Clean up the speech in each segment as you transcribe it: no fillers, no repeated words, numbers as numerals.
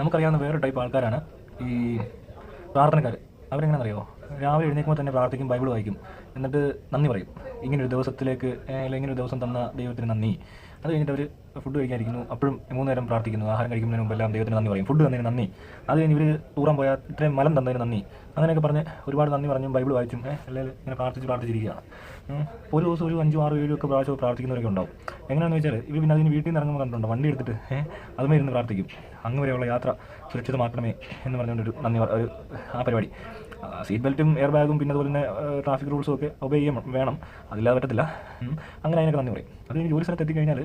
നമുക്കറിയാവുന്ന വേറൊരു ടൈപ്പ് ആൾക്കാരാണ് ഈ പ്രാർത്ഥനക്കാർ. അവരെങ്ങനെയാണെന്നറിയോ? രാവിലെ എഴുന്നേൽക്കുമ്പോൾ തന്നെ പ്രാർത്ഥിക്കും, ബൈബിൾ വായിക്കും, എന്നിട്ട് നന്ദി പറയും. ഇങ്ങനൊരു ദിവസത്തിലേക്ക് അല്ലെങ്കിൽ ഇങ്ങനൊരു ദിവസം തന്ന ദൈവത്തിന് നന്ദി. അത് കഴിഞ്ഞിട്ട് അവർ ഫുഡ് കഴിക്കാനിരിക്കുന്നു, അപ്പോഴും 3 നേരം പ്രാർത്ഥിക്കുന്നു. ആഹാരം കഴിക്കുന്നതിന് മുമ്പെല്ലാം ദൈവത്തിന് നന്ദി പറയും, ഫുഡ് തന്നതിന് നന്ദി. അത് കഴിഞ്ഞ് ഇവർ ടൂറാൻ പോയാൽ ഇത്രയും മലം തന്നതിന് നന്ദി. അങ്ങനെയൊക്കെ പറഞ്ഞ് ഒരുപാട് നന്ദി പറഞ്ഞും ബൈബിൾ വായിച്ചും അല്ലെങ്കിൽ ഇങ്ങനെ പ്രാർത്ഥിച്ചിരിക്കുകയാണ്. ഒരു ദിവസം ഒരു 5, 6, 7 ഒക്കെ പ്രാവശ്യം പ്രാർത്ഥിക്കുന്നവരൊക്കെ ഉണ്ടാവും. എങ്ങനെയാണെന്ന് വെച്ചാൽ ഇവർ പിന്നെ അതിന് വീട്ടിൽ നിന്ന് ഇറങ്ങുമ്പോൾ കണ്ടിട്ടുണ്ട്, വണ്ടി എടുത്തിട്ട് അതുമേ ഇരുന്ന് പ്രാർത്ഥിക്കും. അങ്ങ് വരെയുള്ള യാത്ര സുരക്ഷിതമാക്കണമേ എന്ന് പറഞ്ഞുകൊണ്ടൊരു നന്ദി ഒരു ആ പരിപാടി. സീറ്റ് ബെൽറ്റും എയർ ബാഗും പിന്നെ അതുപോലെ തന്നെ ട്രാഫിക് റൂൾസും ഒക്കെ ഒബേ ചെയ്യാൻ വേണം, അതില്ലാതെ പറ്റത്തില്ല. അങ്ങനെ അതിനൊക്കെ നന്ദി പറയും. അത് കഴിഞ്ഞ് ജോലി സ്ഥലത്ത് എത്തിക്കഴിഞ്ഞാൽ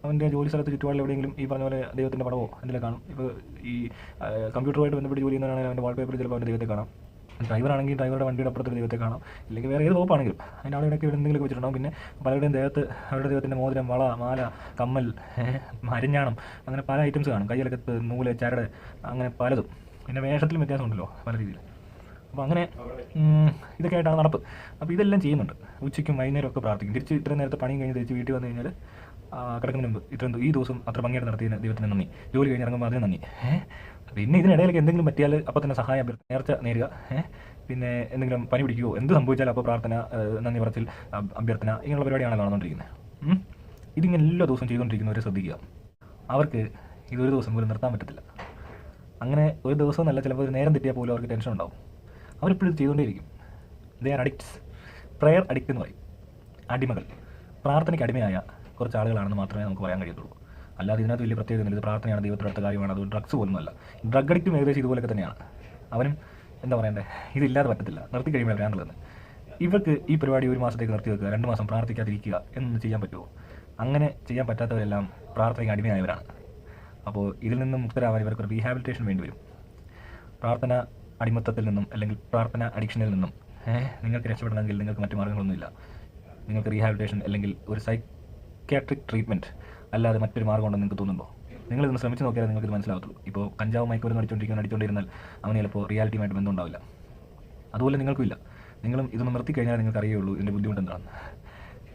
അവൻ്റെ ജോലി സ്ഥലത്ത് ചുറ്റുപാടിൽ എവിടെയെങ്കിലും ഈ പറഞ്ഞ പോലെ ദൈവത്തിൻ്റെ പടമോ എന്തെങ്കിലും കാണും. ഇപ്പോൾ ഈ കമ്പ്യൂട്ടറുമായിട്ട് ബന്ധപ്പെട്ട് ജോലി ചെയ്യുന്നവരാണെങ്കിൽ അവൻ്റെ വാൾപേപ്പറിൽ ചിലപ്പോൾ അവൻ്റെ ദൈവത്തെ കാണാം. ഡ്രൈവറാണെങ്കിൽ ഡ്രൈവറുടെ വണ്ടിയുടെ അപ്പുറത്തൊരു ദൈവത്തെ കാണാം. ഇല്ലെങ്കിൽ വേറെ ഏത് വകുപ്പാണെങ്കിലും അതിൻ്റെ ആളുകളൊക്കെ എന്തെങ്കിലും വെച്ചിട്ടുണ്ടാകും. പിന്നെ പലരുടെയും ദേഹത്ത് അവരുടെ ദൈവത്തിൻ്റെ മോതിരം, വള, മാല, കമ്മൽ, അരിഞ്ഞാണം, അങ്ങനെ പല ഐറ്റംസ് കാണും. കയ്യിലൊക്കെ നൂല്, ചരട്, അങ്ങനെ പലതും. പിന്നെ വേഷത്തിലും വ്യത്യാസമുണ്ടല്ലോ പല രീതിയിൽ. അപ്പോൾ അങ്ങനെ ഇതൊക്കെ ആയിട്ടാണ് നടപ്പ്. അപ്പോൾ ഇതെല്ലാം ചെയ്യുന്നുണ്ട്. ഉച്ചയ്ക്കും വൈകുന്നേരം ഒക്കെ പ്രാർത്ഥിക്കും. തിരിച്ച് ഇത്രയും നേരത്തെ പണിയും കഴിഞ്ഞ് തിരിച്ച് വീട്ടിൽ വന്നു കഴിഞ്ഞാൽ കിടക്കുന്നതിന് മുമ്പ് ഈ ദിവസം അത്ര ഭംഗിയായിട്ട് നടത്തിയതിന് ദൈവത്തിന് നന്ദി, ജോലി കഴിഞ്ഞ് ഇറങ്ങുമ്പോൾ അതിന് നന്നി. പിന്നെ ഇതിനിടയിലേക്ക് എന്തെങ്കിലും പറ്റിയാൽ അപ്പോൾ തന്നെ സഹായം നേർച്ച നേരുക. പിന്നെ എന്തെങ്കിലും പനി പിടിക്കുകയോ എന്ത് സംഭവിച്ചാലും അപ്പോൾ പ്രാർത്ഥന, നന്ദി പറച്ചിൽ, അഭ്യർത്ഥന, ഇങ്ങനെയുള്ള പരിപാടിയാണല്ലോ നടന്നുകൊണ്ടിരിക്കുന്നത്. ഇതിങ്ങനെ എല്ലാ ദിവസവും ചെയ്തുകൊണ്ടിരിക്കുന്നവരെ ശ്രദ്ധിക്കുക. അവർക്ക് ഇതൊരു ദിവസം പോലും നിർത്താൻ പറ്റത്തില്ല. അങ്ങനെ ഒരു ദിവസം എന്നല്ല, ചിലപ്പോൾ ഒരു നേരം തെറ്റിയാൽ പോലും അവർക്ക് ടെൻഷൻ ഉണ്ടാവും. അവരെപ്പോഴും ചെയ്തുകൊണ്ടേയിരിക്കും. They are addicts. Prayer addict എന്ന് പറയും. അടിമകൾ, പ്രാർത്ഥനയ്ക്ക് അടിമയായ കുറച്ച് ആളുകളാണെന്ന് മാത്രമേ നമുക്ക് പറയാൻ കഴിയത്തുള്ളൂ. അല്ലാതെ ഇതിനകത്ത് വലിയ പ്രത്യേകത ഇത് പ്രാർത്ഥനയാണ്, ദൈവത്തിൻ്റെ അടുത്ത കാര്യമാണ്, അത് ഡ്രഗ്സ് പോലൊന്നുമല്ല. ഡ്രഗ് അഡിക്റ്റും ഏകദേശം ഇതുപോലൊക്കെ തന്നെയാണ്. അവനും എന്താ പറയണ്ടേ, ഇതില്ലാതെ പറ്റത്തില്ല, നിർത്തി കഴിയുമ്പോൾ ഭ്രാന്തുള്ളത്. ഇവർക്ക് ഈ പരിപാടി 1 മാസത്തേക്ക് നിർത്തി വെക്കുക, 2 മാസം പ്രാർത്ഥിക്കാതിരിക്കുക എന്നൊന്നും ചെയ്യാൻ പറ്റുമോ? അങ്ങനെ ചെയ്യാൻ പറ്റാത്തവരെല്ലാം പ്രാർത്ഥനയ്ക്ക് അടിമയായവരാണ്. അപ്പോൾ ഇതിൽ നിന്നും മുക്തരാവാൻ ഇവർക്ക് റീഹാബിലിറ്റേഷൻ വേണ്ടി വരും. പ്രാർത്ഥന അടിമത്തത്തിൽ നിന്നും അല്ലെങ്കിൽ പ്രാർത്ഥന അഡിക്ഷനിൽ നിന്നും നിങ്ങൾക്ക് രക്ഷപ്പെടണമെങ്കിൽ നിങ്ങൾക്ക് മറ്റു മാർഗ്ഗങ്ങളൊന്നുമില്ല. നിങ്ങൾക്ക് റീഹാബിലിറ്റേഷൻ അല്ലെങ്കിൽ ഒരു സൈക്യാട്രിക് ട്രീറ്റ്മെൻറ്റ് അല്ലാതെ മറ്റൊരു മാർഗ്ഗം ഉണ്ടെന്ന് നിങ്ങൾക്ക് തോന്നുന്നുണ്ടോ? നിങ്ങളിതൊന്ന് ശ്രമിച്ച് നോക്കിയാൽ നിങ്ങൾക്ക് ഇത് മനസ്സിലാവത്തുള്ളൂ. ഇപ്പോൾ കഞ്ചാവ് മയക്കുമരുന്ന് അടിച്ചുകൊണ്ടിരുന്നാൽ അവന് ചിലപ്പോൾ റിയാലിറ്റിയുമായിട്ട് ബന്ധം ഉണ്ടാവില്ല. അതുപോലെ നിങ്ങൾക്കുമില്ല. നിങ്ങളും ഇതൊന്ന് നിർത്തിക്കഴിഞ്ഞാൽ നിങ്ങൾക്ക് അറിയുള്ളൂ ഇതിൻ്റെ ബുദ്ധിമുട്ട് എന്താണെന്ന്.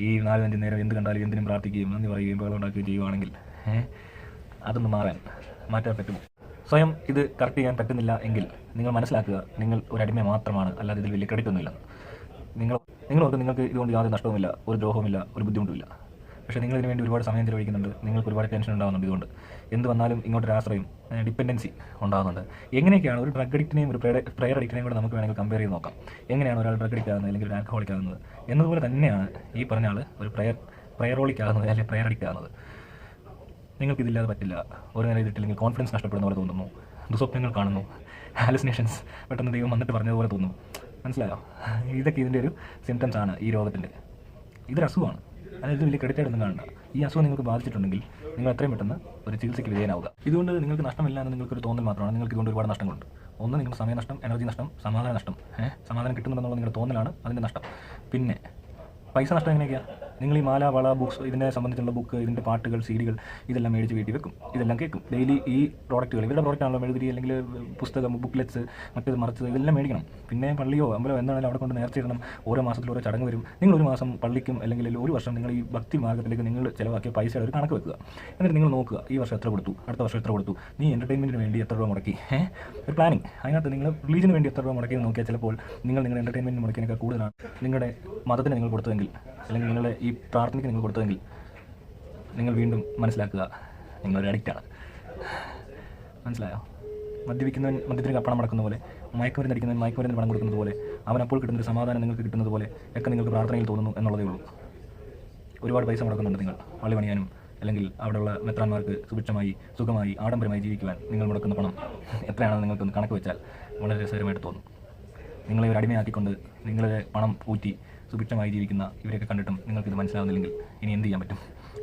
ഈ 4-5 നേരം എന്ത് കണ്ടാലും എന്തിനും പ്രാർത്ഥിക്കുകയും നന്ദി പറയുകയും ബഹളം ഉണ്ടാക്കുകയും ചെയ്യുകയാണെങ്കിൽ അതൊന്ന് മാറ്റാൻ പറ്റുമോ? സ്വയം ഇത് കറക്റ്റ് ചെയ്യാൻ പറ്റുന്നില്ല എങ്കിൽ നിങ്ങൾ മനസ്സിലാക്കുക, നിങ്ങൾ ഒരു അടിമ മാത്രമാണ്, അല്ലാതെ ഇതിൽ വലിയ ക്രെഡിറ്റ് ഒന്നുമില്ല. നിങ്ങളോർക്ക് നിങ്ങൾക്ക് ഇതുകൊണ്ട് യാതൊരു നഷ്ടവുമില്ല, ഒരു ദ്രോഹവുമില്ല, ഒരു ബുദ്ധിമുട്ടുമില്ല. പക്ഷേ നിങ്ങളിതിന് വേണ്ടി ഒരുപാട് സമയം ചിലവഴിക്കുന്നുണ്ട്. നിങ്ങൾക്ക് ഒരുപാട് ടെൻഷൻ ഉണ്ടാകുന്നുണ്ട്. ഇതുകൊണ്ട് എന്ത് വന്നാലും ഇങ്ങോട്ടൊരു ആശ്രയം, ഡിപ്പെൻഡൻസി ഉണ്ടാകുന്നുണ്ട്. എങ്ങനെയൊക്കെയാണ് ഒരു ഡ്രഗ് അഡിക്റ്റിനെയും ഒരു പ്രെയർ അഡിക്റ്റിനെയും കൂടെ നമുക്ക് വേണമെങ്കിൽ കമ്പയർ ചെയ്ത് നോക്കാം. എങ്ങനെയാണ് ഒരാൾ ഡ്രഗ് അഡിക്റ്റ് ആകുന്നത് അല്ലെങ്കിൽ ഒരു ആൽക്കഹോളിക് ആകുന്നത് എന്നതുപോലെ തന്നെയാണ് ഈ പറഞ്ഞ ആൾ ഒരു പ്രെയറോളിക് ആകുന്നത് അല്ലെങ്കിൽ പ്രെയർ അഡിക്റ്റ് ആകുന്നത്. നിങ്ങൾക്കിതില്ലാതെ പറ്റില്ല. ഒരു നേരം ഇതിട്ടില്ലെങ്കിൽ കോൺഫിഡൻസ് നഷ്ടപ്പെടുന്ന പോലെ തോന്നുന്നു, ദുസ്വപ്നങ്ങൾ കാണുന്നു, ഹാലുസിനേഷൻസ് പെട്ടെന്ന് ദൈവം വന്നിട്ട് പറഞ്ഞതുപോലെ തോന്നുന്നു. മനസ്സിലായോ? ഇതൊക്കെ ഇതിൻ്റെ ഒരു സിംറ്റംസ് ആണ് ഈ രോഗത്തിൻ്റെ. ഇതൊരു അസുഖമാണ്, അതായത് വലിയ ക്രെഡിറ്റായിട്ടൊന്നും കാണണ്ട. ഈ അസുഖം നിങ്ങൾക്ക് ബാധിച്ചിട്ടുണ്ടെങ്കിൽ നിങ്ങൾ എത്രയും പെട്ടെന്ന് ഒരു ചികിത്സയ്ക്ക് വിധേയനാവുക. ഇതുകൊണ്ട് നിങ്ങൾക്ക് നഷ്ടമില്ല എന്ന് നിങ്ങൾക്കൊരു തോന്നൽ മാത്രമാണ്. നിങ്ങൾക്ക് ഇതുകൊണ്ട് ഒരുപാട് നഷ്ടങ്ങളുണ്ട്. ഒന്ന്, നിങ്ങളുടെ സമയനഷ്ടം, എനർജി നഷ്ടം, സമാധാന നഷ്ടം. സമാധാനം കിട്ടുന്നുണ്ടെന്നുള്ള നിങ്ങളുടെ തോന്നലാണ് അതിൻ്റെ നഷ്ടം. പിന്നെ പൈസ നഷ്ടം എങ്ങനെയൊക്കെയാണ്? നിങ്ങൾ ഈ മാല, വള, ബുക്സ്, ഇതിനെ സംബന്ധിച്ചുള്ള ബുക്ക്, ഇതിൻ്റെ പാട്ടുകൾ, CD-കൾ ഇതെല്ലാം മേടിച്ച് വീട്ടിൽ വെക്കും, ഇതെല്ലാം കേൾക്കും. ഡെയിലി ഈ പ്രോഡക്റ്റുകൾ, ഇവരുടെ പ്രോഡക്റ്റാണല്ലോ, മെഴുകുതിരി അല്ലെങ്കിൽ പുസ്തകം, ബുക്ക്ലെറ്റ്സ്, മറ്റേത് മറിച്ചത്, ഇതെല്ലാം മേടിക്കണം. പിന്നെ പള്ളിയോ അമ്പലമോ എന്താണെങ്കിലും അവിടെ കൊണ്ട് നേർച്ചയിടണം. ഓരോ മാസത്തിൽ ഓരോ ചടങ്ങ് വരും. നിങ്ങൾ ഒരു മാസം പള്ളിക്കും അല്ലെങ്കിൽ ഒരു വർഷം നിങ്ങൾ ഈ ഭക്തി മാർഗ്ഗത്തിലേക്ക് നിങ്ങൾ ചിലവാക്കിയ പൈസയുടെ ഒരു കണക്ക് വെക്കുക. എന്നിട്ട് നിങ്ങൾ നോക്കുക, ഈ വർഷം എത്ര കൊടുത്തു, അടുത്ത വർഷം എത്ര കൊടുത്തു, നീ എൻ്റർടൈൻമെൻറ്റിന് വേണ്ടി എത്ര രൂപ മുടക്കി, ഒരു പ്ലാനിങ്. അതിനകത്ത് നിങ്ങൾ റിലീജിയന് വേണ്ടി എത്ര രൂപ മുടക്കി നോക്കിയാൽ ചിലപ്പോൾ നിങ്ങളുടെ എൻ്റർടൈൻമെൻറ്റിന് മുടക്കിയതിനേക്കാൾ കൂടുതലാണ് നിങ്ങളുടെ മതത്തിന് നിങ്ങൾ കൊടുത്തതെങ്കിൽ അല്ലെങ്കിൽ നിങ്ങളുടെ ഈ പ്രാർത്ഥനയ്ക്ക് നിങ്ങൾ കൊടുത്തതെങ്കിൽ നിങ്ങൾ വീണ്ടും മനസ്സിലാക്കുക, നിങ്ങളൊരു അഡിക്റ്റാണ്. മനസ്സിലായോ? മദ്യപിക്കുന്നവൻ മദ്യത്തിന് പണം മുടക്കുന്ന പോലെ, മയക്കുമരുന്ന് അടിക്കുന്നവൻ മയക്കുമരുന്ന് പണം കൊടുക്കുന്നത് പോലെ, അവൻ അപ്പോൾ കിട്ടുന്നൊരു സമാധാനം നിങ്ങൾക്ക് കിട്ടുന്നത് പോലെ ഒക്കെ നിങ്ങൾക്ക് പ്രാർത്ഥനയിൽ തോന്നുന്നു എന്നുള്ളതേ ഉള്ളൂ. ഒരുപാട് പൈസ മുടക്കുന്നുണ്ട് നിങ്ങൾ പള്ളി പണിയാനും അല്ലെങ്കിൽ അവിടെയുള്ള മെത്രാന്മാർക്ക് സുഭിക്ഷമായി, സുഖമായി, ആഡംബരമായി ജീവിക്കുവാൻ നിങ്ങൾ മുടക്കുന്ന പണം എത്രയാണെന്ന് നിങ്ങൾക്കൊന്ന് കണക്ക് വെച്ചാൽ വളരെ രസകരമായിട്ട് തോന്നും. നിങ്ങളെ ഒരു അടിമയാക്കിക്കൊണ്ട് നിങ്ങളുടെ പണം ഊറ്റി സുഭിക്ഷമായി ജീവിക്കുന്ന ഇവരെയൊക്കെ കണ്ടിട്ടും നിങ്ങൾക്കിത് മനസ്സിലാവുന്നില്ലെങ്കിൽ ഇനി എന്ത് ചെയ്യാൻ പറ്റും?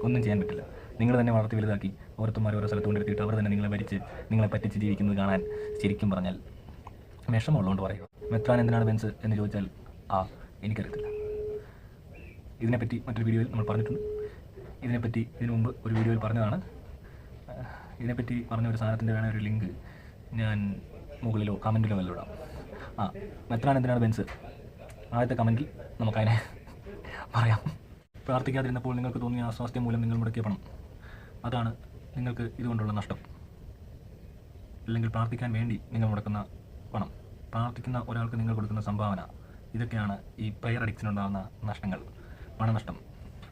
ഒന്നും ചെയ്യാൻ പറ്റില്ല. നിങ്ങൾ തന്നെ വളർത്തി വലുതാക്കി ഓരോരുത്തന്മാർ ഓരോ സ്ഥലത്ത് കൊണ്ടിരുത്തിയിട്ട് അവർ തന്നെ നിങ്ങളെ പറ്റിച്ച് ജീവിക്കുന്നത് കാണാൻ ശരിക്കും പറഞ്ഞാൽ വിഷമമുള്ളതുകൊണ്ട് പറയുക. മെത്രാൻ എന്തിനാണ് ബെൻസ് എന്ന് ചോദിച്ചാൽ എനിക്കറിയത്തില്ല. ഇതിനെപ്പറ്റി മറ്റൊരു വീഡിയോയിൽ നമ്മൾ പറഞ്ഞിട്ടുണ്ട്. ഇതിനെപ്പറ്റി ഇതിനു മുമ്പ് ഒരു വീഡിയോയിൽ പറഞ്ഞതാണ്. ഇതിനെപ്പറ്റി പറഞ്ഞ ഒരു സാധനത്തിൻ്റെ വേണ ഒരു ലിങ്ക് ഞാൻ മുകളിലോ കമൻറ്റിലോ വല്ലതും ഇടാം. മെത്രാൻ എന്തിനാണ് ബെൻസ്, ആദ്യത്തെ കമൻറ്റിൽ നമുക്കതിനെ പറയാം. പ്രാർത്ഥിക്കാതിരുന്നപ്പോൾ നിങ്ങൾക്ക് തോന്നിയ അസ്വാസ്ഥ്യം മൂലം നിങ്ങൾ മുടക്കിയ പണം, അതാണ് നിങ്ങൾക്ക് ഇതുകൊണ്ടുള്ള നഷ്ടം. അല്ലെങ്കിൽ പ്രാർത്ഥിക്കാൻ വേണ്ടി നിങ്ങൾ മുടക്കുന്ന പണം, പ്രാർത്ഥിക്കുന്ന ഒരാൾക്ക് നിങ്ങൾ കൊടുക്കുന്ന സംഭാവന, ഇതൊക്കെയാണ് ഈ പ്രയർ അഡിക്ഷനുണ്ടാകുന്ന നഷ്ടങ്ങൾ, പണനഷ്ടം.